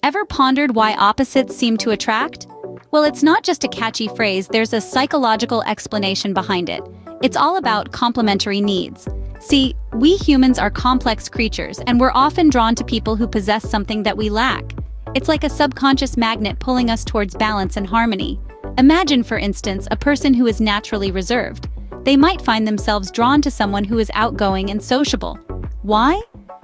Ever pondered why opposites seem to attract? Well, it's not just a catchy phrase, there's a psychological explanation behind it. It's all about complementary needs. See, we humans are complex creatures, and we're often drawn to people who possess something that we lack. It's like a subconscious magnet pulling us towards balance and harmony. Imagine, for instance, a person who is naturally reserved. They might find themselves drawn to someone who is outgoing and sociable. Why?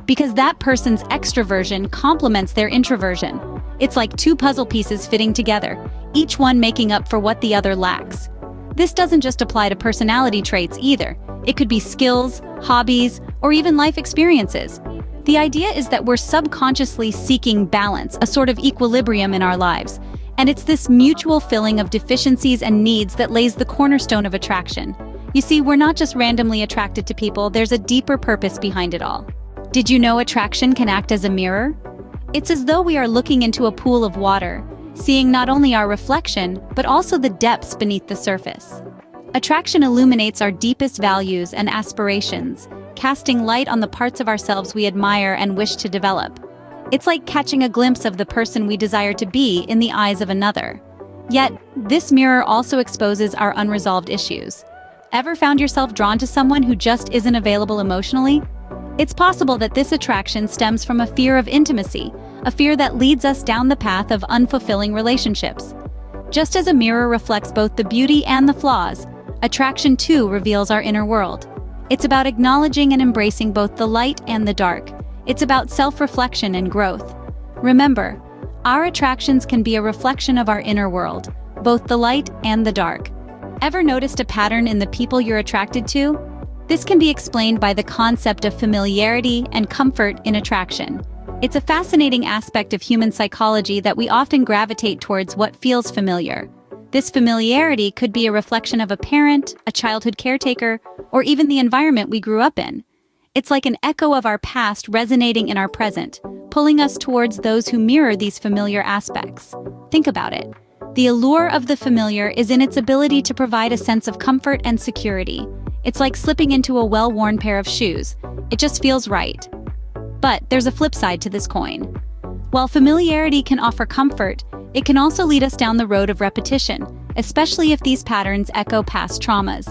Because that person's extroversion complements their introversion. It's like two puzzle pieces fitting together, each one making up for what the other lacks. This doesn't just apply to personality traits either. It could be skills, hobbies, or even life experiences. The idea is that we're subconsciously seeking balance, a sort of equilibrium in our lives. And it's this mutual filling of deficiencies and needs that lays the cornerstone of attraction. You see, we're not just randomly attracted to people, there's a deeper purpose behind it all. Did you know attraction can act as a mirror? It's as though we are looking into a pool of water, seeing not only our reflection, but also the depths beneath the surface. Attraction illuminates our deepest values and aspirations, casting light on the parts of ourselves we admire and wish to develop. It's like catching a glimpse of the person we desire to be in the eyes of another. Yet, this mirror also exposes our unresolved issues. Ever found yourself drawn to someone who just isn't available emotionally? It's possible that this attraction stems from a fear of intimacy, a fear that leads us down the path of unfulfilling relationships. Just as a mirror reflects both the beauty and the flaws, attraction too reveals our inner world. It's about acknowledging and embracing both the light and the dark. It's about self-reflection and growth. Remember, our attractions can be a reflection of our inner world, both the light and the dark. Ever noticed a pattern in the people you're attracted to? This can be explained by the concept of familiarity and comfort in attraction. It's a fascinating aspect of human psychology that we often gravitate towards what feels familiar. This familiarity could be a reflection of a parent, a childhood caretaker, or even the environment we grew up in. It's like an echo of our past resonating in our present, pulling us towards those who mirror these familiar aspects. Think about it. The allure of the familiar is in its ability to provide a sense of comfort and security. It's like slipping into a well-worn pair of shoes. It just feels right. But there's a flip side to this coin. While familiarity can offer comfort, it can also lead us down the road of repetition, especially if these patterns echo past traumas.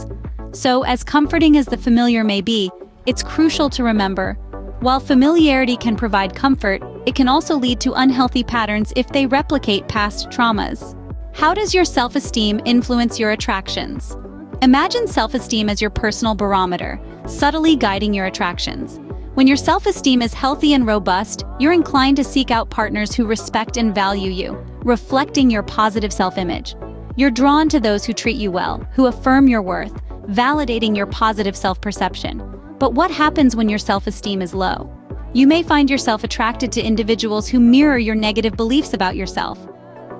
So, as comforting as the familiar may be, it's crucial to remember, while familiarity can provide comfort, it can also lead to unhealthy patterns if they replicate past traumas. How does your self-esteem influence your attractions? Imagine self-esteem as your personal barometer, subtly guiding your attractions. When your self-esteem is healthy and robust, you're inclined to seek out partners who respect and value you, reflecting your positive self-image. You're drawn to those who treat you well, who affirm your worth, validating your positive self-perception. But what happens when your self-esteem is low? You may find yourself attracted to individuals who mirror your negative beliefs about yourself.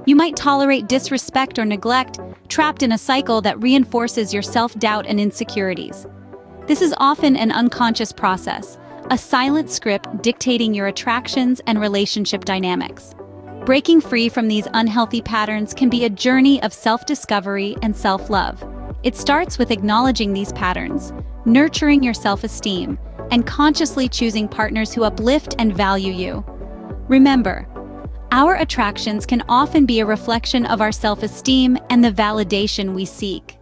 You might tolerate disrespect or neglect, trapped in a cycle that reinforces your self-doubt and insecurities. This is often an unconscious process, a silent script dictating your attractions and relationship dynamics. Breaking free from these unhealthy patterns can be a journey of self-discovery and self-love. It starts with acknowledging these patterns, nurturing your self-esteem, and consciously choosing partners who uplift and value you. Remember, our attractions can often be a reflection of our self-esteem and the validation we seek.